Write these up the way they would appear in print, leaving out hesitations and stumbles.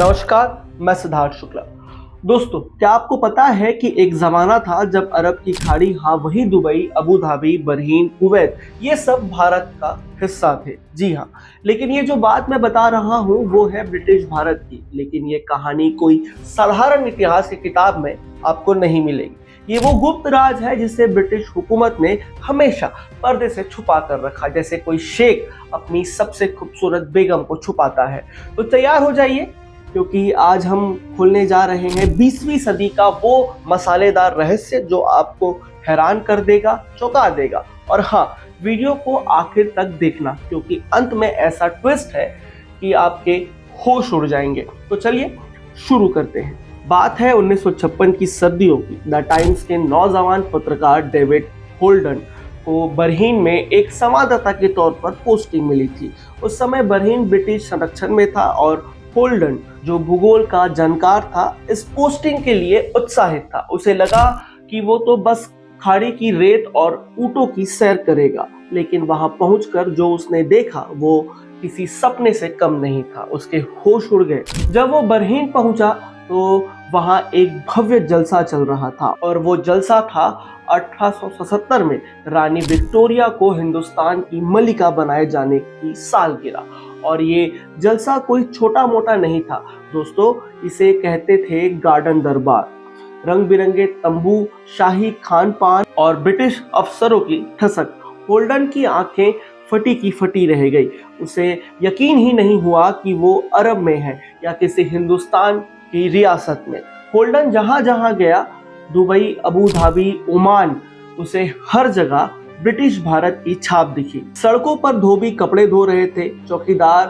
नमस्कार, मैं सिद्धार्थ शुक्ला। दोस्तों, क्या आपको पता है कि एक जमाना था जब अरब की खाड़ी, हाँ वही दुबई, अबू धाबी, बरहीन, कुवैत, ये सब भारत का हिस्सा थे। जी हाँ, लेकिन ये जो बात मैं बता रहा हूँ वो है ब्रिटिश भारत की। लेकिन ये कहानी कोई साधारण इतिहास की किताब में आपको नहीं मिलेगी। ये वो गुप्त राज है जिसे ब्रिटिश हुकूमत ने हमेशा पर्दे से छुपा कर रखा, जैसे कोई शेख अपनी सबसे खूबसूरत बेगम को छुपाता है। तो तैयार हो जाइए, क्योंकि आज हम खोलने जा रहे हैं 20वीं सदी का वो मसालेदार रहस्य जो आपको हैरान कर देगा, चौंका देगा। और हाँ, वीडियो को आखिर तक देखना, क्योंकि अंत में ऐसा ट्विस्ट है कि आपके होश उड़ जाएंगे। तो चलिए शुरू करते हैं। बात है 1956 की सर्दियों की। द टाइम्स के नौजवान पत्रकार डेविड होल्डन को बरहीन में एक संवाददाता के तौर पर पोस्टिंग मिली थी। उस समय बरहीन ब्रिटिश संरक्षण में था और होल्डन, जो भूगोल का जानकार था, इस पोस्टिंग के लिए उत्साहित था। उसे लगा कि वो तो बस खाड़ी की रेत और ऊंटों की सैर करेगा, लेकिन वहां पहुंचकर जो उसने देखा वो किसी सपने से कम नहीं था। उसके होश उड़ गए। जब वो बरहीन पहुंचा तो वहां एक भव्य जलसा चल रहा था, और वो जलसा था 1877 में रानी विक्टोरिया को हिंदुस्तान की मलिका बनाए जाने की सालगिरह। और ये जलसा कोई छोटा मोटा नहीं था दोस्तों, इसे कहते थे गार्डन दरबार। रंग बिरंगे तंबू, शाही खान पान और ब्रिटिश अफसरों की ठसक। होल्डन की आंखें फटी की फटी रह गई। उसे यकीन ही नहीं हुआ कि वो अरब में है या किसी हिंदुस्तान की रियासत में। होल्डन जहां जहां गया, दुबई, अबू धाबी, ओमान, उसे हर जगह ब्रिटिश भारत की छाप दिखी। सड़कों पर धोबी कपड़े धो रहे थे, चौकीदार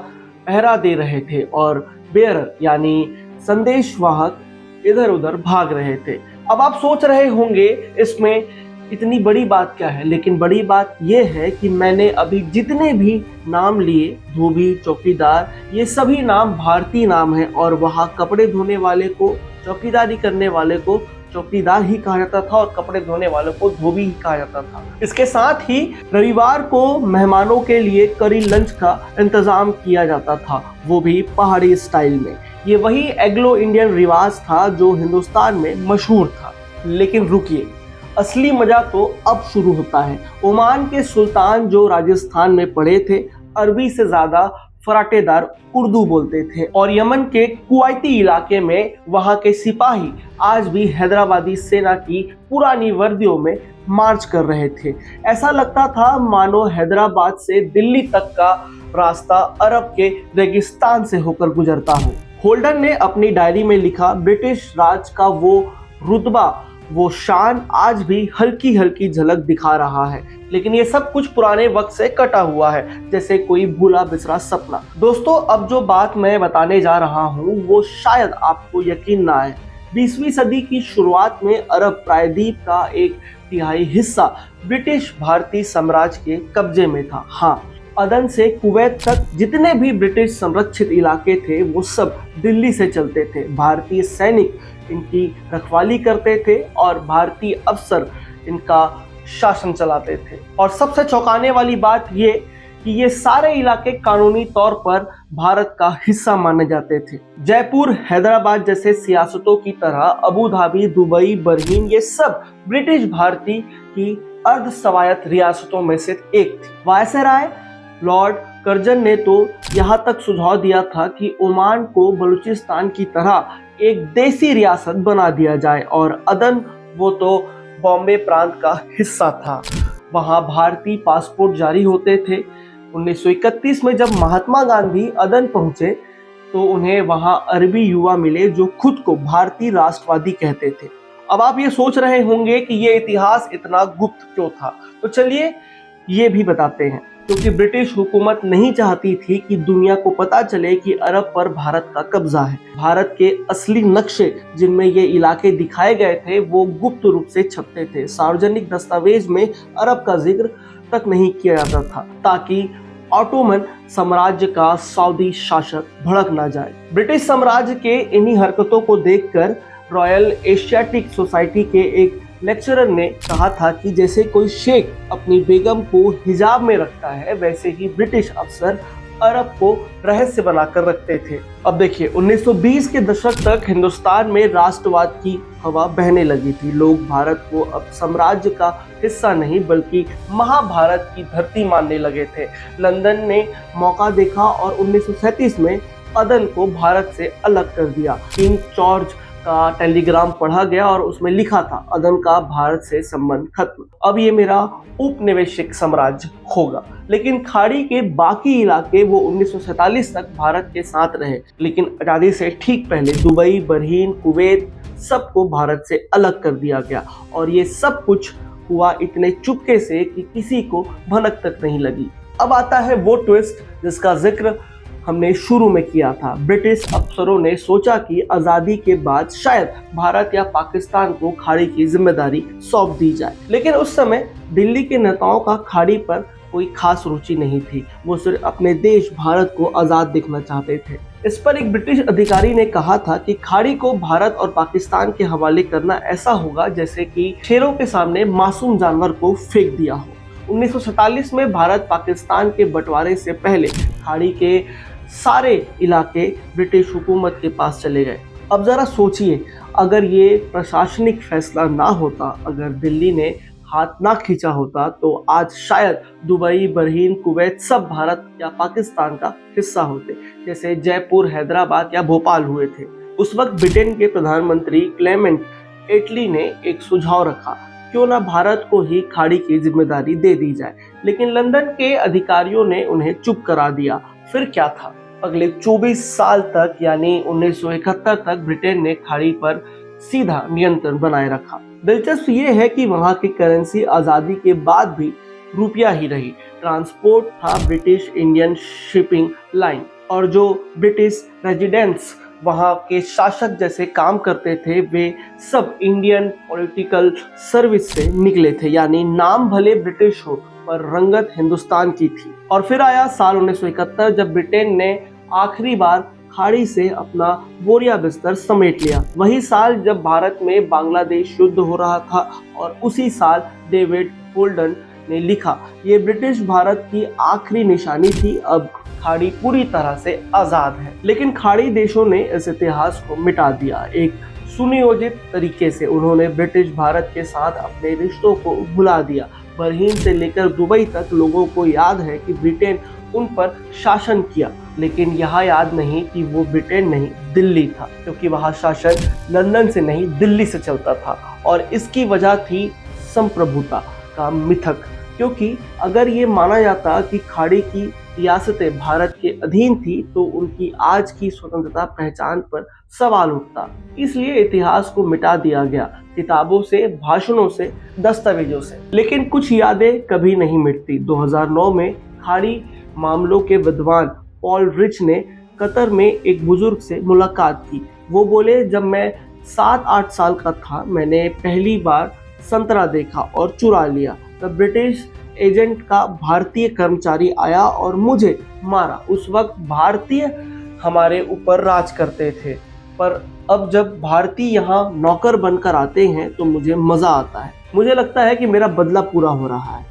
पहरा दे रहे थे और बेयरर यानी संदेशवाहक इधर उधर भाग रहे थे। अब आप सोच रहे होंगे इसमें इतनी बड़ी बात क्या है, लेकिन बड़ी बात यह है कि मैंने अभी जितने भी नाम लिए, धोबी, चौकीदार, ये सभी नाम भारतीय नाम हैं। और वहाँ कपड़े धोने वाले को, चौकीदारी करने वाले को चौकीदार ही कहा जाता था और कपड़े धोने वालों को धोबी ही कहा जाता था। इसके साथ ही रविवार को मेहमानों के लिए करी लंच का इंतजाम किया जाता था, वो भी पहाड़ी स्टाइल में। ये वही एग्लो इंडियन रिवाज था जो हिंदुस्तान में मशहूर था। लेकिन रुकिए, असली मजा तो अब शुरू होता है। ओमान के सुल्तान, जो राजस्थान में पढ़े थे, अरबी से ज्यादा फराटेदार उर्दू बोलते थे। और यमन के कुवैती इलाके में वहां के सिपाही आज भी हैदराबादी सेना की पुरानी वर्दियों में मार्च कर रहे थे। ऐसा लगता था मानो हैदराबाद से दिल्ली तक का रास्ता अरब के रेगिस्तान से होकर गुजरता हो। होल्डन ने अपनी डायरी में लिखा, ब्रिटिश राज का वो रुतबा, वो शान आज भी हल्की हल्की झलक दिखा रहा है। लेकिन ये सब कुछ पुराने वक्त से कटा हुआ है, जैसे कोई भूला बिसरा सपना। दोस्तों, अब जो बात मैं बताने जा रहा हूँ वो शायद आपको यकीन ना आए। 20वीं सदी की शुरुआत में अरब प्रायद्वीप का एक तिहाई हिस्सा ब्रिटिश भारतीय साम्राज्य के कब्जे में था। हाँ, अदन से कुवैत तक जितने भी ब्रिटिश संरक्षित इलाके थे वो सब दिल्ली से चलते थे। भारतीय सैनिक इनकी रखवाली करते थे और भारतीय अफसर इनका शासन चलाते थे। और सबसे चौंकाने वाली बात ये कि ये सारे इलाके कानूनी तौर पर भारत का हिस्सा माने जाते थे। जयपुर, हैदराबाद जैसे सियासतों की तरह अबू धाबी, दुबई, बरहीन, ये सब ब्रिटिश भारतीय की अर्ध स्वायत्त रियासतों में से एक थी। वायसराय लॉर्ड कर्जन ने तो यहाँ तक सुझाव दिया था कि ओमान को बलूचिस्तान की तरह एक देसी रियासत बना दिया जाए, और अदन, वो तो बॉम्बे प्रांत का हिस्सा था। वहाँ भारतीय पासपोर्ट जारी होते थे। 1931 में जब महात्मा गांधी अदन पहुंचे तो उन्हें वहाँ अरबी युवा मिले जो खुद को भारतीय राष्ट्रवादी कहते थे। अब आप ये सोच रहे होंगे कि ये इतिहास इतना गुप्त क्यों था, तो चलिए ये भी बताते हैं। क्योंकि ब्रिटिश हुकूमत नहीं चाहती थी कि दुनिया को पता चले कि अरब पर भारत का कब्जा है। भारत के असली नक्शे जिनमें ये इलाके दिखाए गए थे वो गुप्त रूप से छपते थे। सार्वजनिक दस्तावेज में अरब का जिक्र तक नहीं किया जाता था, ताकि ऑटोमन साम्राज्य का सऊदी शासक भड़क ना जाए। ब्रिटिश साम्राज्य के इन्हीं हरकतों को देखकर रॉयल एशियाटिक सोसाइटी के एक लेक्चरर ने कहा था कि जैसे कोई शेख अपनी बेगम को हिजाब में रखता है, वैसे ही ब्रिटिश अफसर अरब को रहस्य बनाकर रखते थे। अब देखिए 1920 के दशक तक हिंदुस्तान में राष्ट्रवाद की हवा बहने लगी थी। लोग भारत को अब साम्राज्य का हिस्सा नहीं बल्कि महाभारत की धरती मानने लगे थे। लंदन ने मौका देखा और 1937 में अदन को भारत से अलग कर दिया। किंग जॉर्ज का टेलीग्राम पढ़ा गया और उसमें लिखा था अदन का भारत से संबंध खत्म, अब ये मेरा उपनिवेशिक साम्राज्य होगा। लेकिन खाड़ी के बाकी इलाके वो 1947 तक भारत के साथ रहे, लेकिन आजादी से ठीक पहले दुबई, बरहीन, कुवैत सबको भारत से अलग कर दिया गया। और ये सब कुछ हुआ इतने चुपके से कि किसी को भनक तक नहीं लगी। अब आता है वो ट्विस्ट जिसका जिक्र हमने शुरू में किया था। ब्रिटिश अफसरों ने सोचा कि आज़ादी के बाद शायद भारत या पाकिस्तान को खाड़ी की जिम्मेदारी सौंप दी जाए, लेकिन उस समय दिल्ली के नेताओं का खाड़ी पर कोई खास रुचि नहीं थी। वो सिर्फ अपने देश भारत को आज़ाद देखना चाहते थे। इस पर एक ब्रिटिश अधिकारी ने कहा था कि खाड़ी को भारत और पाकिस्तान के हवाले करना ऐसा होगा जैसे कि शेरों के सामने मासूम जानवर को फेंक दिया हो। 1947 में भारत पाकिस्तान के बंटवारे से पहले खाड़ी के सारे इलाके ब्रिटिश हुकूमत के पास चले गए। अब जरा सोचिए, अगर ये प्रशासनिक फैसला ना होता, अगर दिल्ली ने हाथ ना खींचा होता, तो आज शायद दुबई, बरहीन, कुवैत सब भारत या पाकिस्तान का हिस्सा होते, जैसे जयपुर, हैदराबाद या भोपाल हुए थे। उस वक्त ब्रिटेन के प्रधानमंत्री क्लेमेंट एटली ने एक सुझाव रखा, क्यों ना भारत को ही खाड़ी की जिम्मेदारी दे दी जाए, लेकिन लंदन के अधिकारियों ने उन्हें चुप करा दिया। फिर क्या था, अगले 24 साल तक यानी 1971 तक ब्रिटेन ने खाड़ी पर सीधा नियंत्रण बनाए रखा। दिलचस्प ये है कि वहाँ की करेंसी आज़ादी के बाद भी रुपया ही रही। ट्रांसपोर्ट था ब्रिटिश इंडियन शिपिंग लाइन, और जो ब्रिटिश रेजिडेंट्स वहाँ के शासक जैसे काम करते थे वे सब इंडियन पॉलिटिकल सर्विस से निकले थे, यानी नाम भले ब्रिटिश हो पर रंगत हिंदुस्तान की थी। और फिर आया साल 1971 जब ब्रिटेन ने आखिरी बार खाड़ी से अपना बोरिया बिस्तर समेट लिया। वही साल जब भारत में बांग्लादेश युद्ध हो रहा था, और उसी साल डेविड होल्डन ने लिखा, ये ब्रिटिश भारत की आखिरी निशानी थी, अब खाड़ी पूरी तरह से आज़ाद है। लेकिन खाड़ी देशों ने इस इतिहास को मिटा दिया। एक सुनियोजित तरीके से उन्होंने ब्रिटिश भारत के साथ अपने रिश्तों को भुला दिया। बरहीन से लेकर दुबई तक लोगों को याद है कि ब्रिटेन उन पर शासन किया, लेकिन यह याद नहीं कि वो ब्रिटेन नहीं दिल्ली था, क्योंकि वहाँ शासन लंदन से नहीं दिल्ली से चलता था। और इसकी वजह थी संप्रभुता का मिथक, क्योंकि अगर ये माना जाता कि खाड़ी की रियासतें भारत के अधीन थी तो उनकी आज की स्वतंत्रता पहचान पर सवाल उठता। इसलिए इतिहास को मिटा दिया गया, किताबों से, भाषणों से, दस्तावेजों से। लेकिन कुछ यादें कभी नहीं मिटती। 2009 में खाड़ी मामलों के विद्वान पॉल रिच ने कतर में एक बुजुर्ग से मुलाकात की। वो बोले, जब मैं 7-8 साल का था मैंने पहली बार संतरा देखा और चुरा लिया। तब ब्रिटिश एजेंट का भारतीय कर्मचारी आया और मुझे मारा। उस वक्त भारतीय हमारे ऊपर राज करते थे, पर अब जब भारतीय यहाँ नौकर बनकर आते हैं तो मुझे मज़ा आता है। मुझे लगता है कि मेरा बदला पूरा हो रहा है।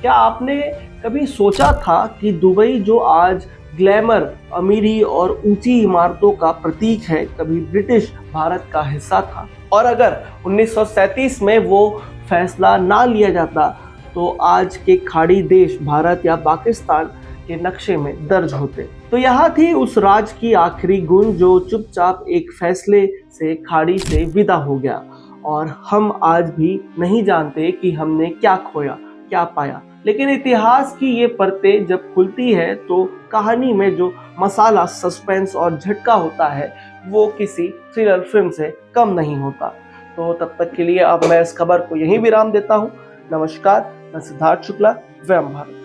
क्या आपने कभी सोचा था कि दुबई जो आज ग्लैमर, अमीरी और ऊंची इमारतों का प्रतीक है, कभी ब्रिटिश भारत का हिस्सा था? और अगर 1937 में वो फैसला ना लिया जाता तो आज के खाड़ी देश भारत या पाकिस्तान के नक्शे में दर्ज होते। तो यहाँ थी उस राज की आखिरी गुण जो चुपचाप एक फैसले से खाड़ी से विदा हो गया। और हम आज भी नहीं जानते कि हमने क्या खोया, क्या पाया। लेकिन इतिहास की ये परतें जब खुलती है तो कहानी में जो मसाला, सस्पेंस और झटका होता है वो किसी थ्रिलर फिल्म से कम नहीं होता। तो तब तक के लिए अब मैं इस खबर को यहीं विराम देता हूँ। नमस्कार, मैं सिद्धार्थ शुक्ला, वयम भारत।